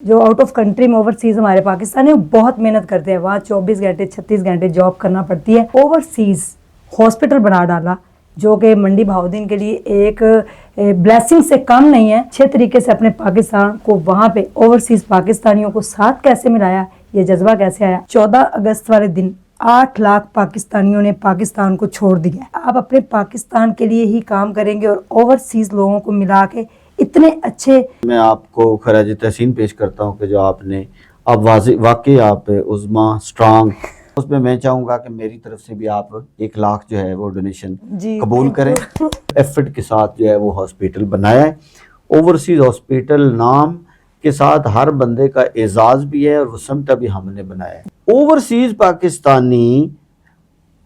جو out of country میں overseas ہمارے پاکستانی بہت محنت کرتے ہیں، وہاں 24 گھنٹے 36 گھنٹے جاب کرنا پڑتی ہے۔ اوورسیز ہاسپٹل بنا ڈالا جو کہ منڈی بہاؤدین کے لیے ایک بلیسنگ سے کم نہیں ہے۔ اچھے طریقے سے اپنے پاکستان کو وہاں پہ اوورسیز پاکستانیوں کو ساتھ کیسے ملایا، یہ جذبہ کیسے آیا۔ 14 اگست والے دن 8 لاکھ پاکستانیوں نے پاکستان کو چھوڑ دیا۔ آپ اپنے پاکستان کے لیے ہی کام کریں گے اور اوورسیز لوگوں کو ملا کے اتنے اچھے۔ میں آپ کو خراج تحسین پیش کرتا ہوں کہ جو آپ نے اب واقعی آپ عظما اسٹرانگ، اس میں چاہوں گا کہ میری طرف سے بھی آپ 1 لاکھ جو ہے وہ ڈونیشن قبول کریں۔ ایفرٹ کے ساتھ جو ہے وہ ہاسپٹل بنایا ہے۔ اوورسیز ہاسپٹل نام کے ساتھ ہر بندے کا اعزاز بھی ہے اور وہ سمٹا بھی ہم نے بنایا ہے۔ اوورسیز پاکستانی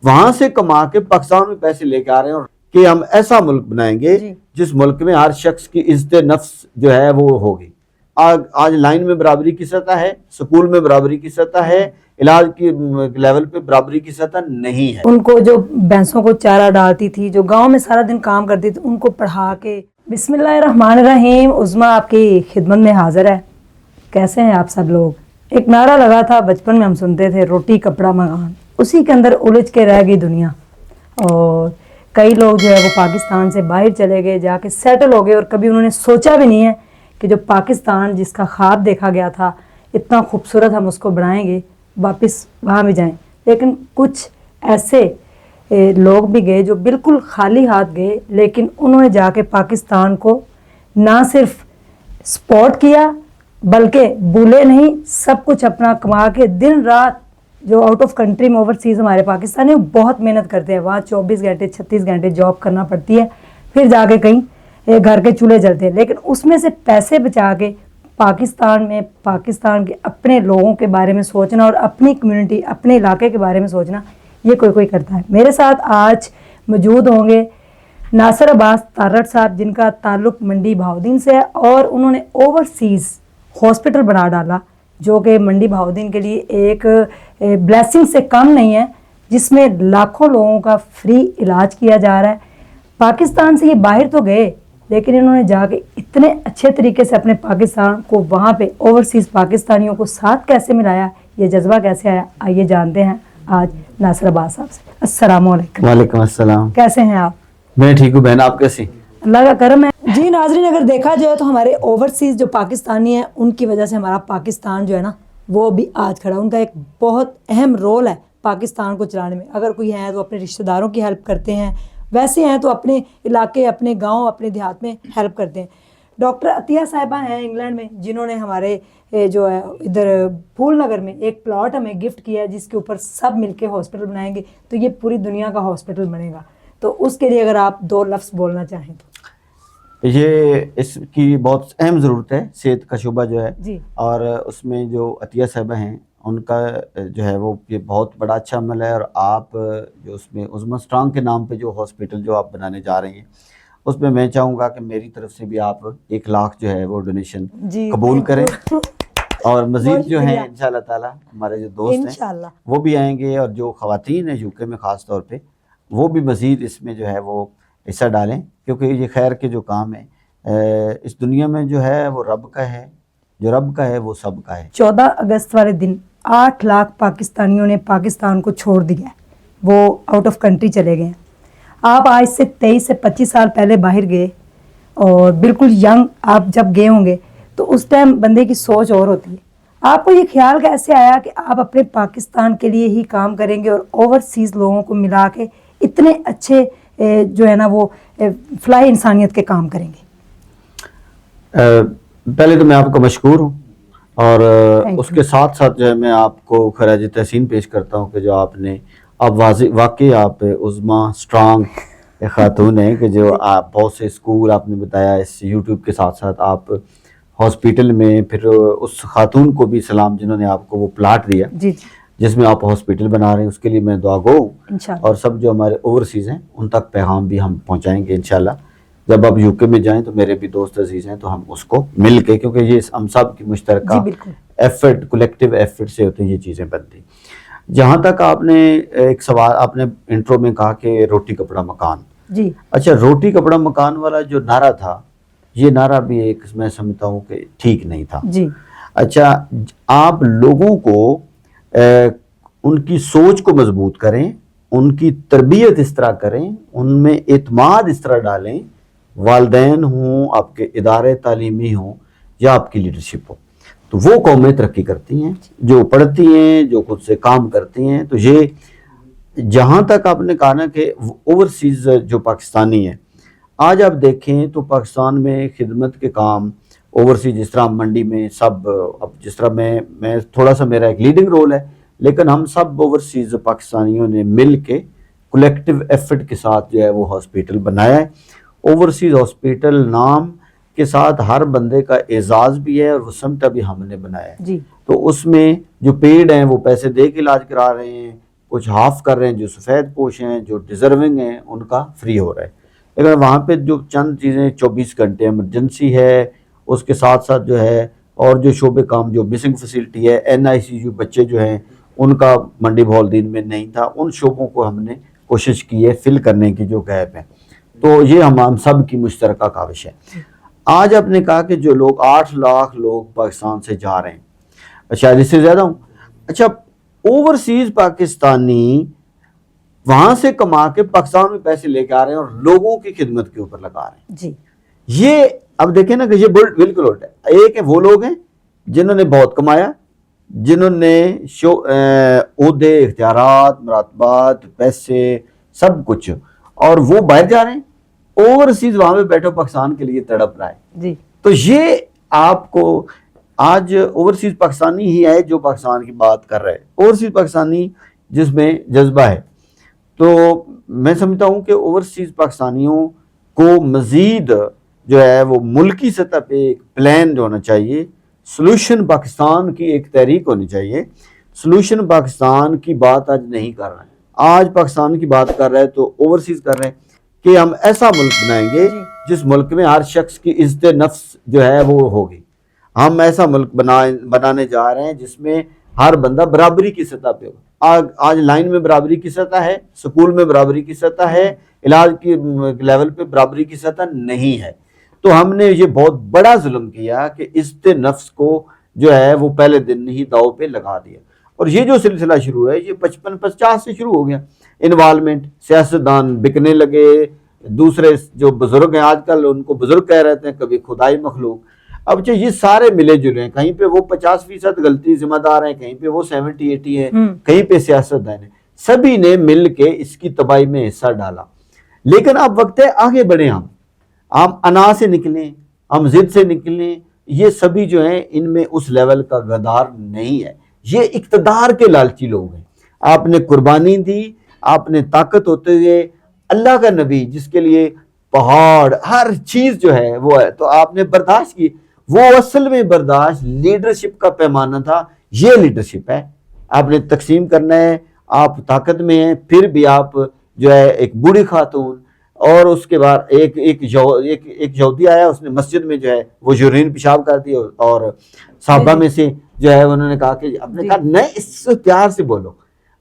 وہاں سے کما کے پاکستان میں پیسے لے کے آ رہے ہیں اور کہ ہم ایسا ملک بنائیں گے جس ملک میں ہر شخص کی عزت نفس جو ہے وہ ہوگی۔ آج لائن میں برابری کی سطح ہے، سکول میں برابری کی سطح ہے، علاج کی لیول پہ برابری کی سطح نہیں ہے۔ ان کو جو بھینسوں کو چارہ ڈالتی تھی، جو گاؤں میں سارا دن کام کرتی تھی، ان کو پڑھا کے۔ بسم اللہ الرحمن الرحیم، عظما آپ کی خدمت میں حاضر ہے۔ کیسے ہیں آپ سب لوگ؟ ایک نعرہ لگا تھا بچپن میں، ہم سنتے تھے، روٹی کپڑا مکان، اسی کے اندر الجھ کے رہ گئی دنیا۔ اور کئی لوگ جو ہے وہ پاکستان سے باہر چلے گئے، جا کے سیٹل ہو گئے، اور کبھی انہوں نے سوچا بھی نہیں ہے کہ جو پاکستان جس کا خواب دیکھا گیا تھا اتنا خوبصورت ہم اس کو بنائیں گے، واپس وہاں بھی جائیں۔ لیکن کچھ ایسے لوگ بھی گئے جو بالکل خالی ہاتھ گئے، لیکن انہوں نے جا کے پاکستان کو نہ صرف سپورٹ کیا بلکہ بھولے نہیں، سب کچھ اپنا کما کے دن رات، جو آؤٹ آف کنٹری میں اوورسیز ہمارے پاکستانی بہت محنت کرتے ہیں، وہاں 24 گھنٹے 36 گھنٹے جاب کرنا پڑتی ہے، پھر جا کے کہیں گھر کے چولہے جلتے ہیں، لیکن اس میں سے پیسے بچا کے پاکستان میں پاکستان کے اپنے لوگوں کے بارے میں سوچنا اور اپنی کمیونٹی، اپنے علاقے کے بارے میں سوچنا، یہ کوئی کرتا ہے۔ میرے ساتھ آج موجود ہوں گے ناصر عباس تارڑ صاحب، جن کا تعلق منڈی بہاؤدین سے ہے، اور انہوں نے اوورسیز ہاسپٹل بنا ڈالا جو کہ منڈی بہاؤدین کے لیے ایک بلیسنگ سے کم نہیں ہے، جس میں لاکھوں لوگوں کا فری علاج کیا جا رہا ہے۔ پاکستان سے یہ باہر تو گئے، لیکن انہوں نے جا کے اتنے اچھے طریقے سے اپنے پاکستان کو وہاں پہ اوورسیز پاکستانیوں کو ساتھ کیسے ملایا، یہ جذبہ کیسے آیا، آئیے جانتے ہیں آج ناصر عباس صاحب سے۔ السلام علیکم۔ وعلیکم السلام۔ کیسے ہیں آپ؟ میں ٹھیک ہوں بہن، آپ کیسی؟ اللہ کا کرم ہے جی۔ ناظرین، اگر دیکھا جائے تو ہمارے اوورسیز جو پاکستانی ہیں، ان کی وجہ سے ہمارا پاکستان جو ہے نا وہ بھی آج کھڑا ہے۔ ان کا ایک بہت اہم رول ہے پاکستان کو چلانے میں۔ اگر کوئی ہے تو اپنے رشتہ داروں کی ہیلپ کرتے ہیں، ویسے ہیں تو اپنے علاقے، اپنے گاؤں، اپنے دیہات میں ہیلپ کرتے ہیں۔ ڈاکٹر عطیہ صاحبہ ہیں انگلینڈ میں، جنہوں نے ہمارے جو ہے ادھر پھول نگر میں ایک پلاٹ ہمیں گفٹ کیا ہے، جس کے اوپر سب مل کے ہاسپٹل بنائیں گے، تو یہ پوری دنیا کا ہاسپٹل بنے گا۔ تو اس کے لیے اگر آپ 2 لفظ بولنا چاہیں تو۔ یہ اس کی بہت اہم ضرورت ہے، صحت کا شعبہ جو ہے جی، اور اس میں جو عطیہ صاحبہ ہیں ان کا جو ہے وہ یہ بہت بڑا اچھا عمل ہے۔ اور آپ جو اس میں عظما اسٹرانگ کے نام پہ جو ہاسپٹل جو آپ بنانے جا رہے ہیں، اس میں چاہوں گا کہ میری طرف سے بھی آپ 1 لاکھ جو ہے وہ ڈونیشن قبول کریں، اور مزید جو ہیں انشاءاللہ تعالی ہمارے جو دوست ہیں وہ بھی آئیں گے، اور جو خواتین ہیں UK میں خاص طور پہ، وہ بھی مزید اس میں جو ہے وہ حصہ ڈالیں، کیونکہ یہ خیر کے جو کام ہے اس دنیا میں جو ہے وہ رب کا ہے، جو رب کا ہے وہ سب کا ہے۔ 14 اگست والے دن 8 لاکھ پاکستانیوں نے پاکستان کو چھوڑ دیا ہے، وہ آؤٹ آف کنٹری چلے گئے ہیں۔ آپ آج سے 23 سے 25 سال پہلے باہر گئے، اور بالکل ینگ آپ جب گئے ہوں گے تو اس ٹائم بندے کی سوچ اور ہوتی ہے۔ آپ کو یہ خیال کیسے آیا کہ آپ اپنے پاکستان کے لیے ہی کام کریں گے اور اوورسیز لوگوں کو ملا کے اتنے اچھے جو ہے نا وہ فلاح انسانیت کے کام کریں گے؟ پہلے تو میں آپ کا مشکور ہوں، اور اس کے ساتھ ساتھ جو ہے میں آپ کو خراج تحسین پیش کرتا ہوں کہ جو آپ نے اب واقعی آپ عظما اسٹرانگ خاتون ہیں، کہ جو آپ بہت سے اسکول آپ نے بتایا، اس YouTube کے ساتھ ساتھ آپ ہاسپٹل میں، پھر اس خاتون کو بھی سلام جنہوں نے آپ کو وہ پلاٹ دیا جس میں آپ ہاسپٹل بنا رہے ہیں، اس کے لیے میں دعا گو ہوں، اور سب جو ہمارے اوورسیز ہیں ان تک پیغام بھی ہم پہنچائیں گے انشاءاللہ۔ جب آپ UK میں جائیں تو میرے بھی دوست عزیز ہیں، تو ہم اس کو مل کے، کیونکہ یہ ہم سب کی مشترکہ ایفرٹ، کولیکٹیو ایفرٹ سے ہوتے ہیں یہ چیزیں بنتی۔ جہاں تک آپ نے ایک سوال آپ نے انٹرو میں کہا کہ روٹی کپڑا مکان، جی اچھا، روٹی کپڑا مکان والا جو نعرہ تھا، یہ نعرہ بھی ایک میں سمجھتا ہوں کہ ٹھیک نہیں تھا۔ جی، اچھا آپ لوگوں کو ان کی سوچ کو مضبوط کریں، ان کی تربیت اس طرح کریں، ان میں اعتماد اس طرح ڈالیں، والدین ہوں، آپ کے ادارے تعلیمی ہوں یا آپ کی لیڈرشپ ہو، تو وہ قومیں ترقی کرتی ہیں جو پڑھتی ہیں، جو خود سے کام کرتی ہیں. تو یہ جہاں تک آپ نے کہا نا کہ اوورسیز جو پاکستانی ہیں، آج آپ دیکھیں تو پاکستان میں خدمت کے کام اوورسیز، جس طرح منڈی میں سب، اب جس طرح میں تھوڑا سا میرا ایک لیڈنگ رول ہے، لیکن ہم سب اوورسیز پاکستانیوں نے مل کے کولیکٹیو ایفرٹ کے ساتھ جو ہے وہ ہاسپیٹل بنایا ہے. اوورسیز ہاسپیٹل نام کے ساتھ ہر بندے کا اعزاز بھی ہے، اور وہ سمٹا بھی ہم نے بنایا ہے. جی تو اس میں جو پیڈ ہیں وہ پیسے دے کے علاج کرا رہے ہیں، کچھ ہاف کر رہے ہیں، جو سفید پوش ہیں، جو ڈیزرونگ ہیں، ان کا فری ہو رہا ہے. لیکن وہاں پہ جو چند چیزیں 24 گھنٹے ایمرجنسی ہے، اس کے ساتھ ساتھ جو ہے اور جو شعبے کام، جو مسنگ فیسلٹی ہے، NICU بچے جو ہیں ان کا منڈی بہالدین میں نہیں تھا، ان شعبوں کو ہم نے کوشش کی ہے فل کرنے کی جو گیپ ہے. تو یہ ہم سب کی مشترکہ کاوش ہے. آج آپ نے کہا کہ جو لوگ 8 لاکھ لوگ پاکستان سے جا رہے ہیں، شاید اس سے زیادہ ہوں. اچھا اوورسیز پاکستانی وہاں سے کما کے پاکستان میں پیسے لے کے آ رہے ہیں اور لوگوں کی خدمت کے اوپر لگا رہے ہیں. جی یہ اب دیکھیں نا کہ یہ بالکل الٹا ہے. ایک ہے وہ لوگ ہیں جنہوں نے بہت کمایا، جنہوں نے عہدے، اختیارات، مراتبات، پیسے، سب کچھ، اور وہ باہر جا رہے ہیں. اوورسیز وہاں پہ بیٹھو پاکستان کے لیے تڑپ رہا ہے. جی تو یہ آپ کو آج اوورسیز پاکستانی ہی ہے جو پاکستان کی بات کر رہے ہیں. اوورسیز پاکستانی جس میں جذبہ ہے. تو میں سمجھتا ہوں کہ اوورسیز پاکستانیوں کو مزید جو ہے وہ ملکی سطح پہ ایک پلان جو ہونا چاہیے، سلوشن پاکستان کی ایک تحریک ہونی چاہیے. سلوشن پاکستان کی بات آج نہیں کر رہے ہیں، آج پاکستان کی بات کر رہے ہیں تو اوورسیز کر رہے ہیں کہ ہم ایسا ملک بنائیں گے جس ملک میں ہر شخص کی عزت نفس جو ہے وہ ہوگی. ہم ایسا ملک بنانے جا رہے ہیں جس میں ہر بندہ برابری کی سطح پہ ہو. آج لائن میں برابری کی سطح ہے، سکول میں برابری کی سطح ہے، علاج کی لیول پہ برابری کی سطح نہیں ہے. تو ہم نے یہ بہت بڑا ظلم کیا کہ عزت نفس کو جو ہے وہ پہلے دن ہی داؤ پہ لگا دیا. اور یہ جو سلسلہ شروع ہے یہ 55-50 سے شروع ہو گیا. انوالومنٹ، سیاستدان بکنے لگے، دوسرے جو بزرگ ہیں آج کل ان کو بزرگ کہہ رہتے ہیں، کبھی خدائی مخلوق. اب یہ سارے ملے جلے ہیں، کہیں پہ وہ 50% غلطی ذمہ دار ہیں، کہیں پہ وہ 70-80 ہیں، کہیں پہ سیاستدان ہیں. سبھی نے مل کے اس کی تباہی میں حصہ ڈالا. لیکن اب وقت ہے آگے بڑھیں، ہم انا سے نکلیں، ہم ضد سے نکلیں. یہ سبھی جو ہیں ان میں اس لیول کا غدار نہیں ہے. یہ اقتدار کے لالچی لوگ ہیں. آپ نے قربانی دی، آپ نے طاقت ہوتے ہوئے اللہ کا نبی جس کے لیے پہاڑ ہر چیز جو ہے وہ ہے، تو آپ نے برداشت کی. وہ اصل میں برداشت لیڈرشپ کا پیمانہ تھا. یہ لیڈرشپ ہے. آپ نے تقسیم کرنا ہے، آپ طاقت میں ہیں، پھر بھی آپ جو ہے ایک بوڑھی خاتون، اور اس کے بعد ایک یہودی آیا، اس نے مسجد میں جو ہے وہ یورین پیشاب کر دیا، اور صحابہ میں سے جو ہے انہوں نے کہا کہ آپ نے کہا نہیں، اس سے پیار سے بولو.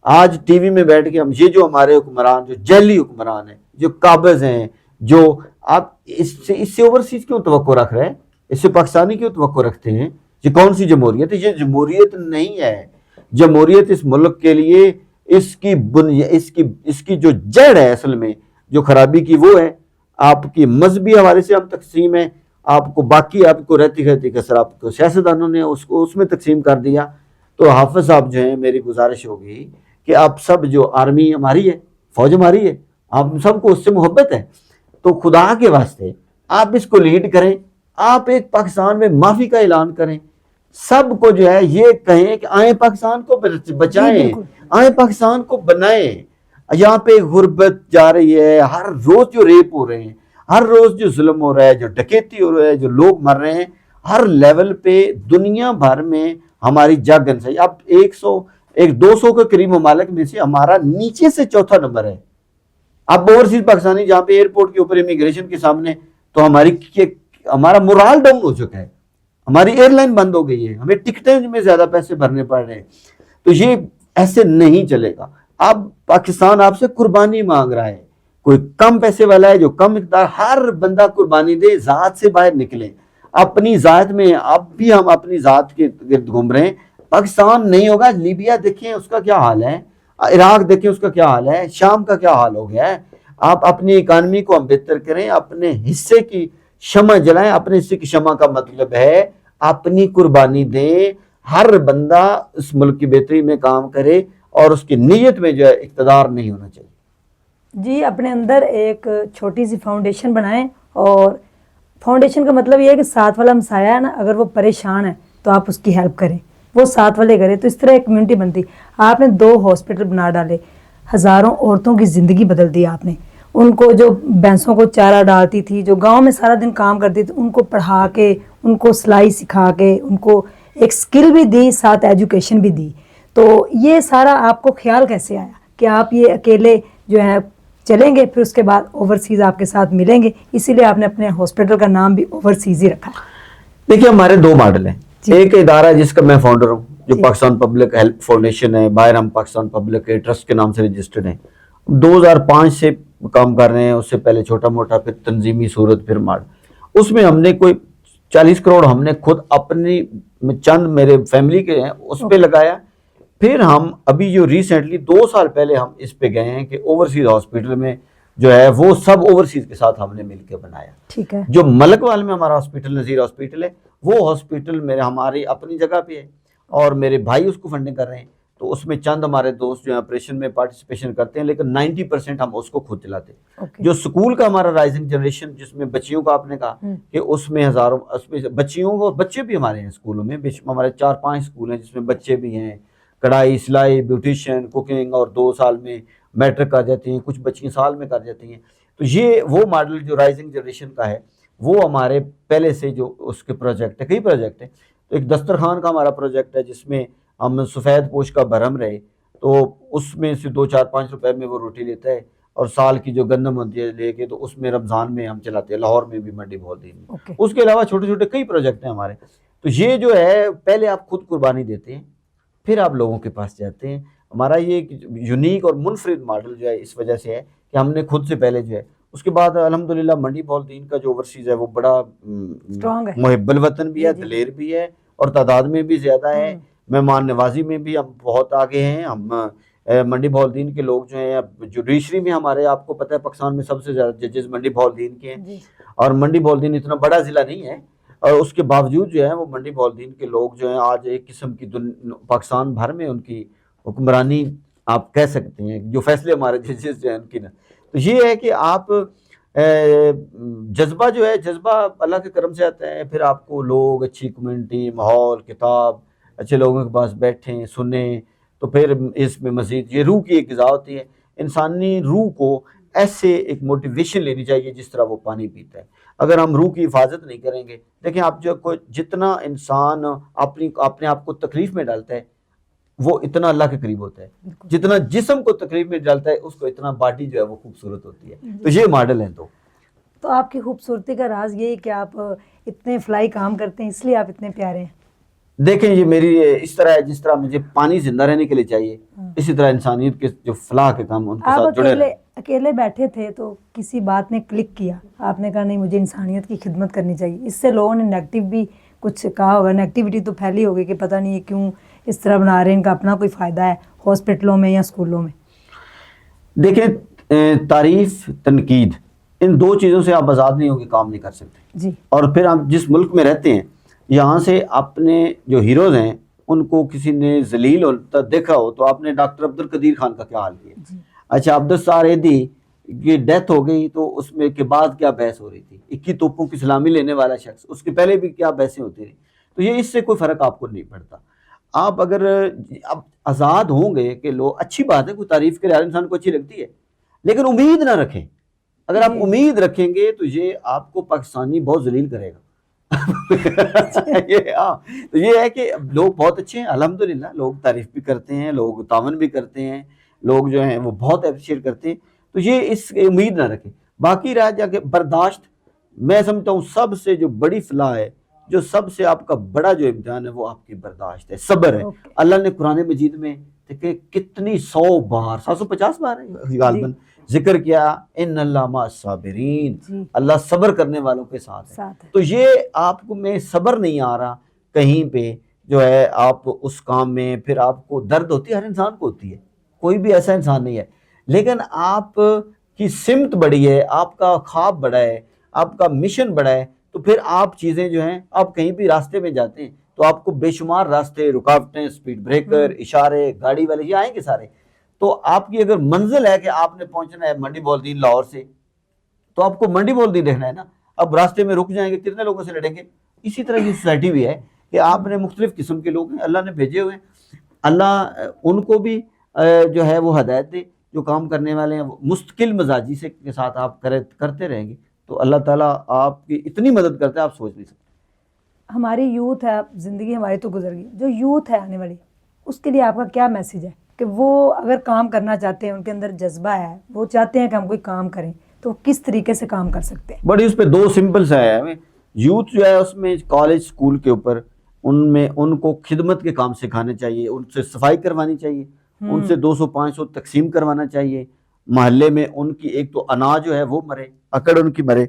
آج ٹی وی میں بیٹھ کے ہم یہ جو ہمارے حکمران، جو جعلی حکمران ہیں، جو قابض ہیں، جو آپ اس سے اوورسیز کیوں توقع رکھ رہے ہیں؟ اس سے پاکستانی کیوں توقع رکھتے ہیں؟ یہ کون سی جمہوریت ہے؟ یہ جمہوریت نہیں ہے. جمہوریت اس ملک کے لیے اس کی جو جڑ ہے، اصل میں جو خرابی کی وہ ہے آپ کی مذہبی حوالے سے ہم تقسیم ہے. آپ کو باقی آپ کو رہتی کسر آپ کو سیاستدانوں نے اس میں تقسیم کر دیا. تو حافظ صاحب جو ہیں، میری گزارش ہوگی کہ آپ سب جو آرمی ہماری ہے، فوج ہماری ہے، ہم سب کو اس سے محبت ہے، تو خدا کے واسطے آپ اس کو لیڈ کریں. آپ ایک پاکستان میں معافی کا اعلان کریں، سب کو جو ہے یہ کہیں کہ آئیں پاکستان کو بچائیں، آئیں پاکستان کو بنائیں. یہاں پہ غربت جا رہی ہے، ہر روز جو ریپ ہو رہے ہیں، ہر روز جو ظلم ہو رہا ہے، جو ڈکیتی ہو رہا ہے، جو لوگ مر رہے ہیں، ہر لیول پہ دنیا بھر میں ہماری جگ انسائی. اب 200 کے قریب ممالک میں سے ہمارا نیچے سے چوتھا نمبر ہے. اب اوورسیز پاکستانی جہاں پہ ایئرپورٹ کے اوپر امیگریشن کے سامنے تو ہمارا مورال ڈاؤن ہو چکا ہے، ہماری ایئر لائن بند ہو گئی ہے، ہمیں ٹکٹیں میں زیادہ پیسے بھرنے پڑ رہے ہیں. تو یہ ایسے نہیں چلے گا. اب پاکستان آپ سے قربانی مانگ رہا ہے. کوئی کم پیسے والا ہے جو کم مقدار، ہر بندہ قربانی دے، ذات سے باہر نکلے. اپنی ذات میں اب بھی ہم اپنی ذات کے گرد گھوم رہے ہیں. پاکستان نہیں ہوگا. لیبیا دیکھیں اس کا کیا حال ہے, عراق دیکھیں اس کا کیا حال ہے, شام کا کیا حال ہو گیا ہے. آپ اپنی اکانومی کو ہم بہتر کریں, اپنے حصے کی شمع جلائیں. اپنے حصے کی شمع کا مطلب ہے اپنی قربانی دیں. ہر بندہ اس ملک کی بہتری میں کام کرے اور اس کی نیت میں جو ہے اقتدار نہیں ہونا چاہیے. جی, اپنے اندر ایک چھوٹی سی فاؤنڈیشن بنائیں, اور فاؤنڈیشن کا مطلب یہ ہے کہ ساتھ والا ہمسایہ ہے نا, اگر وہ پریشان ہے تو آپ اس کی ہیلپ کریں, وہ ساتھ والے کریں, تو اس طرح ایک کمیونٹی بنتی. آپ نے 2 ہاسپٹل بنا ڈالے, ہزاروں عورتوں کی زندگی بدل دی آپ نے. ان کو جو بھینسوں کو چارہ ڈالتی تھی, جو گاؤں میں سارا دن کام کرتی تھی, ان کو پڑھا کے, ان کو سلائی سکھا کے, ان کو ایک سکل بھی دی, ساتھ ایجوکیشن بھی دی. تو یہ سارا آپ کو خیال کیسے آیا کہ آپ یہ اکیلے جو ہے چلیں گے, پھر اس کے بعد اوورسیز آپ کے ساتھ ملیں گے, اسی لیے آپ نے اپنے ہاسپٹل کا نام بھی اوورسیز ہی رکھا. دیکھیے ہمارے 2 ماڈل ہیں. ایک ادارہ ہے جس کا میں فاؤنڈر ہوں, جو پاکستان پبلک ہیلپ فاؤنڈیشن ہے, باہر ہم پاکستان پبلک ٹرسٹ کے نام سے رجسٹرڈ ہیں. 2005 سے کام کر رہے ہیں. اس سے پہلے چھوٹا موٹا, پھر تنظیمی صورت, پھر ماڈل. اس میں ہم نے کوئی 40 کروڑ ہم نے خود اپنی چند میرے فیملی کے ہیں اس پہ لگایا. پھر ہم ابھی جو ریسنٹلی 2 سال پہلے ہم اس پہ گئے ہیں کہ اوورسیز ہاسپٹل میں جو ہے وہ سب اوورسیز کے ساتھ ہم نے مل کے بنایا. ٹھیک ہے. جو ملک وال میں ہمارا ہاسپٹل نذیر ہاسپٹل ہے, وہ ہاسپٹل میرے ہماری اپنی جگہ پہ ہے اور میرے بھائی اس کو فنڈنگ کر رہے ہیں. تو اس میں چند ہمارے دوست جو آپریشن میں پارٹیسپیشن کرتے ہیں, لیکن 90% ہم اس کو خود چلاتے ہیں. جو سکول کا ہمارا رائزنگ جنریشن جس میں بچیوں کا آپ نے کہا کہ اس میں ہزاروں بچیوں کو, بچے بھی ہمارے ہیں اسکولوں میں, ہمارے 4-5 اسکول ہیں جس میں بچے بھی ہیں. کڑھائی, سلائی, بیوٹیشین, کوکنگ, اور 2 سال میں میٹرک کر جاتی ہیں, کچھ بچیاں سال میں کر جاتی ہیں. تو یہ وہ ماڈل جو رائزنگ جنریشن کا ہے وہ ہمارے پہلے سے جو اس کے پروجیکٹ ہے, کئی پروجیکٹ ہیں. تو ایک دسترخوان کا ہمارا پروجیکٹ ہے جس میں ہم سفید پوش کا بھرم رہے, تو اس میں سے 2-4-5 روپے میں وہ روٹی لیتا ہے, اور سال کی جو گندم ہوتی ہے لے کے, تو اس میں رمضان میں ہم چلاتے ہیں. لاہور میں بھی منڈی بہت دن میں. اس کے علاوہ چھوٹے چھوٹے کئی پروجیکٹ ہیں ہمارے. تو یہ جو ہے پہلے آپ خود قربانی دیتے ہیں, پھر آپ لوگوں کے پاس جاتے ہیں. ہمارا یہ یونیک اور منفرد ماڈل جو ہے اس وجہ سے ہے کہ ہم نے خود سے پہلے جو ہے, اس کے بعد الحمدللہ منڈی بہت دین کا جو اوورسیز ہے وہ بڑا محب الوطن بھی ہے, دلیر بھی ہے, اور تعداد میں بھی زیادہ ہے. مہمان نوازی میں بھی ہم بہت آگے ہیں. ہم منڈی بہت دین کے لوگ جو ہیں, جوڈیشری میں ہمارے, آپ کو پتہ ہے پاکستان میں سب سے زیادہ ججز منڈی بہت دین کے ہیں, اور منڈی بہت دین اتنا بڑا ضلع نہیں ہے, اور اس کے باوجود جو ہے وہ منڈی بہت دین کے لوگ جو ہیں آج ایک قسم کی پاکستان بھر میں ان کی حکمرانی آپ کہہ سکتے ہیں, جو فیصلے ہمارے ججز جو ہیں ان کی. تو یہ ہے کہ آپ جذبہ جو ہے, جذبہ اللہ کے کرم سے آتا ہے. پھر آپ کو لوگ, اچھی کمیونٹی, ماحول, کتاب, اچھے لوگوں کے پاس بیٹھیں, سنیں, تو پھر اس میں مزید یہ روح کی ایک غذا ہوتی ہے. انسانی روح کو ایسے ایک موٹیویشن لینی چاہیے جس طرح وہ پانی پیتا ہے. اگر ہم روح کی حفاظت نہیں کریں گے, دیکھیں آپ جو جتنا انسان اپنے آپ کو تکلیف میں ڈالتا ہے وہ اتنا اللہ کے قریب ہوتا ہے. جتنا جسم کو تکلیف میں ڈالتا ہے اس کو اتنا باڈی جو ہے وہ خوبصورت ہوتی ہے. تو یہ ماڈل ہیں. تو آپ کی خوبصورتی کا راز یہ ہے کہ آپ اتنے فلائی کام کرتے ہیں, اس لیے آپ اتنے پیارے ہیں. دیکھیں یہ میری اس طرح ہے, جس طرح مجھے پانی زندہ رہنے کے لیے چاہیے, اسی طرح انسانیت کے جو فلاح کے کام ان کے ساتھ جڑے رہے. اکیلے بیٹھے تھے تو کسی بات نے کلک کیا, آپ نے کہا نہیں مجھے انسانیت کی خدمت کرنی چاہیے. اس سے لوگوں نے نیگیٹو بھی کچھ کہا ہوگا, نیگیٹیوٹی تو پھیلی ہوگی کہ پتہ نہیں یہ کیوں اس طرح بنا رہے ہیں, ان کا اپنا کوئی فائدہ ہے ہاسپٹلوں میں یا اسکولوں میں. دیکھیں تعریف, تنقید, ان 2 چیزوں سے آپ آزاد نہیں ہو کے کام نہیں کر سکتے. جی. اور پھر آپ جس ملک میں رہتے ہیں یہاں سے اپنے جو ہیروز ہیں ان کو کسی نے ذلیل ہوتا دیکھا ہو, تو آپ نے ڈاکٹر عبد القدیر خان کا کیا حال کیا. اچھا, عبدالستار ایدھی کی ڈیتھ ہو گئی تو اس میں کے بعد کیا بحث ہو رہی تھی. 21 توپوں کی سلامی لینے والا شخص, اس کے پہلے بھی کیا بحثیں ہوتی رہی. تو یہ اس سے کوئی فرق آپ کو نہیں پڑتا. آپ اگر اب آزاد ہوں گے کہ لوگ, اچھی بات ہے, کوئی تعریف کرے, ہر انسان کو اچھی لگتی ہے, لیکن امید نہ رکھیں. اگر آپ امید رکھیں گے تو یہ آپ کو پاکستانی بہت ذلیل کرے گا. تو یہ ہے کہ لوگ بہت اچھے ہیں الحمدللہ, لوگ تعریف بھی کرتے ہیں, لوگ تعاون بھی کرتے ہیں, لوگ جو ہیں وہ بہت اپریشیٹ کرتے ہیں. تو یہ اس امید نہ رکھیں. باقی رہ جا کے برداشت, میں سمجھتا ہوں سب سے جو بڑی فلاح ہے, جو سب سے آپ کا بڑا جو امتحان ہے وہ آپ کی برداشت ہے, صبر ہے. اللہ نے قرآن مجید میں دیکھیں کتنی 100 بار, 750 بار ہے غالباً, ذکر کیا ان اللہ مع الصابرین، جی اللہ صبر کرنے والوں کے ساتھ ہے۔ ساتھ ہے۔ تو یہ آپ کو میں صبر نہیں آ رہا کہیں پہ جو ہے آپ اس کام میں، پھر آپ کو درد ہوتی ہے، ہر انسان کو ہوتی ہے، کوئی بھی ایسا انسان نہیں ہے، لیکن آپ کی سمت بڑی ہے، آپ کا خواب بڑا ہے، آپ کا مشن بڑا ہے، تو پھر آپ چیزیں جو ہیں، آپ کہیں بھی راستے میں جاتے ہیں تو آپ کو بے شمار راستے، رکاوٹیں، سپیڈ بریکر، اشارے، گاڑی والے یہ آئیں گے سارے۔ تو آپ کی اگر منزل ہے کہ آپ نے پہنچنا ہے منڈی بولدین لاہور سے، تو آپ کو منڈی بولدین دیکھنا ہے نا، اب راستے میں رک جائیں گے کتنے لوگوں سے لڑیں گے۔ اسی طرح یہ سوسائٹی بھی ہے کہ آپ نے مختلف قسم کے لوگ ہیں اللہ نے بھیجے ہوئے ہیں، اللہ ان کو بھی جو ہے وہ ہدایت دے، جو کام کرنے والے ہیں مستقل مزاجی سے کے ساتھ آپ کرتے رہیں گے تو اللہ تعالیٰ آپ کی اتنی مدد کرتا ہے آپ سوچ نہیں سکتے۔ ہماری یوتھ ہے، زندگی ہماری تو گزر گئی، جو یوتھ ہے آنے والی، اس کے لیے آپ کا کیا میسیج ہے کہ وہ اگر کام کرنا چاہتے ہیں، ان کے اندر جذبہ ہے، وہ چاہتے ہیں کہ ہم کوئی کام کریں، تو کس طریقے سے کام کر سکتے ہیں؟ بڑی اس پہ دو سمپل سا ہے ہمیں، یوتھ جو ہے اس میں کالج سکول کے اوپر ان کو خدمت کے کام سکھانے چاہیے، ان سے صفائی کروانی چاہیے، ان سے 200-500 تقسیم کروانا چاہیے محلے میں، ان کی ایک تو انا جو ہے وہ مرے، اکڑ ان کی مرے،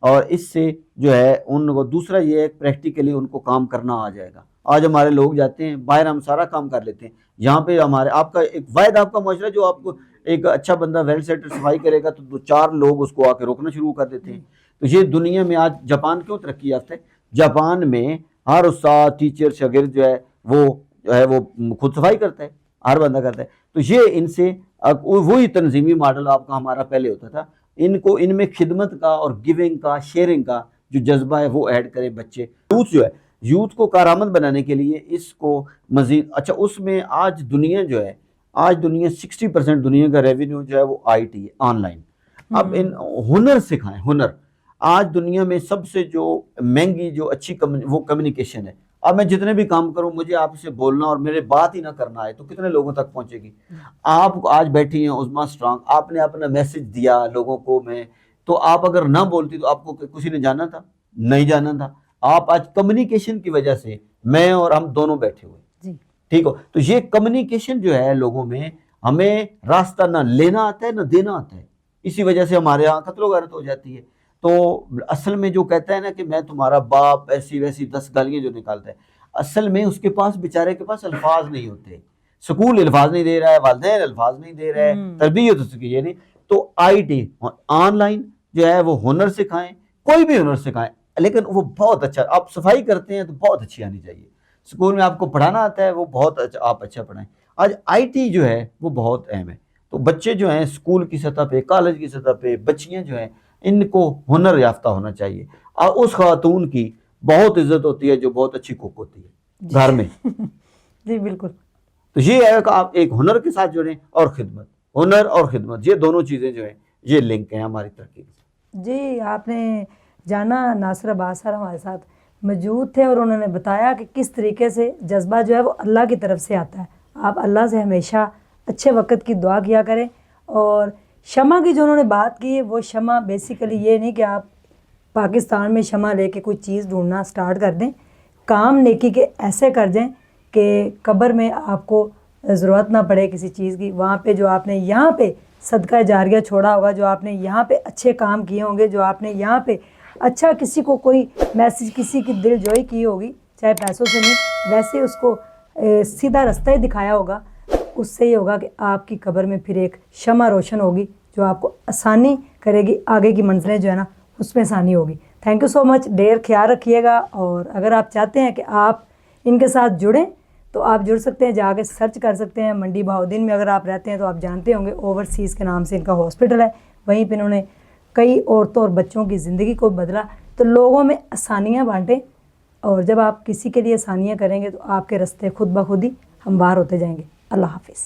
اور اس سے جو ہے ان کو دوسرا یہ ہے پریکٹیکلی ان کو کام کرنا آ جائے گا۔ آج ہمارے لوگ جاتے ہیں باہر، ہم سارا کام کر لیتے ہیں، یہاں پہ آپ کا ایک واحد آپ کا معاشرہ جو آپ کو ایک اچھا بندہ ویل سیٹل صفائی کرے گا تو 2-4 لوگ اس کو آ کے روکنا شروع کر دیتے ہیں۔ تو یہ دنیا میں آج جاپان کیوں ترقی یافتہ ہے؟ جاپان میں ہر استاد، ٹیچر، شاگرد جو ہے وہ خود صفائی کرتا ہے، ہر بندہ کرتا ہے۔ تو یہ ان سے وہی تنظیمی ماڈل آپ کا ہمارا پہلے ہوتا تھا، ان میں خدمت کا اور گیونگ کا، شیئرنگ کا جو جذبہ ہے وہ ایڈ کرے بچے۔ یوتھ جو ہے، یوتھ کو کارآمد بنانے کے لیے اس کو مزید اچھا، اس میں آج دنیا جو ہے، آج دنیا 60% دنیا کا ریونیو جو ہے وہ آئی ٹی ہے، آن لائن۔ اب ان ہنر سکھائیں، ہنر آج دنیا میں سب سے جو مہنگی جو اچھی وہ کمیونیکیشن ہے۔ اب میں جتنے بھی کام کروں، مجھے آپ سے بولنا اور میرے بات ہی نہ کرنا ہے تو کتنے لوگوں تک پہنچے گی؟ آپ آج بیٹھی ہیں عظمیٰ اسٹرانگ، آپ نے اپنا میسج دیا لوگوں کو، میں تو آپ اگر نہ بولتی تو آپ کو کسی نے جانا تھا؟ نہیں جانا تھا۔ آپ آج کمیونیکیشن کی وجہ سے میں اور ہم دونوں بیٹھے ہوئے، جی ٹھیک ہو؟ تو یہ کمیونیکیشن جو ہے لوگوں میں، ہمیں راستہ نہ لینا آتا ہے نہ دینا آتا ہے، اسی وجہ سے ہمارے یہاں قتل و غارت ہو جاتی ہے۔ تو اصل میں جو کہتا ہے نا کہ میں تمہارا باپ، ایسی ویسی 10 گالیاں جو نکالتا ہے، اصل میں اس کے پاس بیچارے کے پاس الفاظ نہیں ہوتے، سکول الفاظ نہیں دے رہا ہے، والدین الفاظ نہیں دے رہے ہیں، تربیت اس کی یہ نہیں۔ تو آئی ٹی آن لائن جو ہے وہ ہنر سکھائیں، کوئی بھی ہنر سکھائیں، لیکن وہ بہت اچھا، آپ صفائی کرتے ہیں تو بہت اچھی آنی چاہیے، اسکول میں آپ کو پڑھانا آتا ہے وہ بہت اچھا، آپ اچھا پڑھائیں۔ آج آئی ٹی جو ہے وہ بہت اہم ہے، تو بچے جو ہیں اسکول کی سطح پہ، کالج کی سطح پہ، بچیاں جو ہیں ان کو ہنر یافتہ ہونا چاہیے، اور اس خاتون کی بہت عزت ہوتی ہے جو بہت اچھی کوک ہوتی ہے گھر میں۔ جی بالکل۔ تو یہ ہے کہ آپ ایک ہنر کے ساتھ جڑیں، اور خدمت، ہنر اور خدمت، یہ دونوں چیزیں جو ہیں یہ لنک ہیں ہماری ترقی سے۔ جی آپ نے جانا، ناصر عباس سر ہمارے ساتھ موجود تھے اور انہوں نے بتایا کہ کس طریقے سے جذبہ جو ہے وہ اللہ کی طرف سے آتا ہے۔ آپ اللہ سے ہمیشہ اچھے وقت کی دعا کیا کریں، اور شمع کی جو انہوں نے بات کی ہے، وہ شمع بیسیکلی یہ نہیں کہ آپ پاکستان میں شمع لے کے کوئی چیز ڈھونڈنا سٹارٹ کر دیں، کام نیکی کے ایسے کر دیں کہ قبر میں آپ کو ضرورت نہ پڑے کسی چیز کی، وہاں پہ جو آپ نے یہاں پہ صدقہ جاریہ چھوڑا ہوگا، جو آپ نے یہاں پہ اچھے کام کیے ہوں گے، جو آپ نے یہاں پہ اچھا کسی کو کوئی میسیج، کسی کی دل جوئی کی ہوگی، چاہے پیسوں سے نہیں، ویسے اس کو سیدھا رستہ ہی دکھایا ہوگا، اس سے یہ ہوگا کہ آپ کی قبر میں پھر ایک شمع روشن ہوگی جو آپ کو آسانی کرے گی، آگے کی منزلیں جو ہے نا اس میں آسانی ہوگی۔ تھینک یو سو مچ، ڈیر خیال رکھیے گا، اور اگر آپ چاہتے ہیں کہ آپ ان کے ساتھ جڑیں تو آپ جڑ سکتے ہیں، جا کے سرچ کر سکتے ہیں۔ منڈی بہاؤدین میں اگر آپ رہتے ہیں تو آپ جانتے ہوں گے اوورسیز کے نام سے ان کا ہاسپٹل ہے، وہیں پہ انہوں نے کئی عورتوں اور بچوں کی زندگی کو بدلا۔ تو لوگوں میں آسانیاں بانٹیں، اور جب آپ کسی کے لیے آسانیاں کریں گے تو آپ کے رستے خود بخود ہی ہموار ہوتے جائیں گے۔ اللہ حافظ۔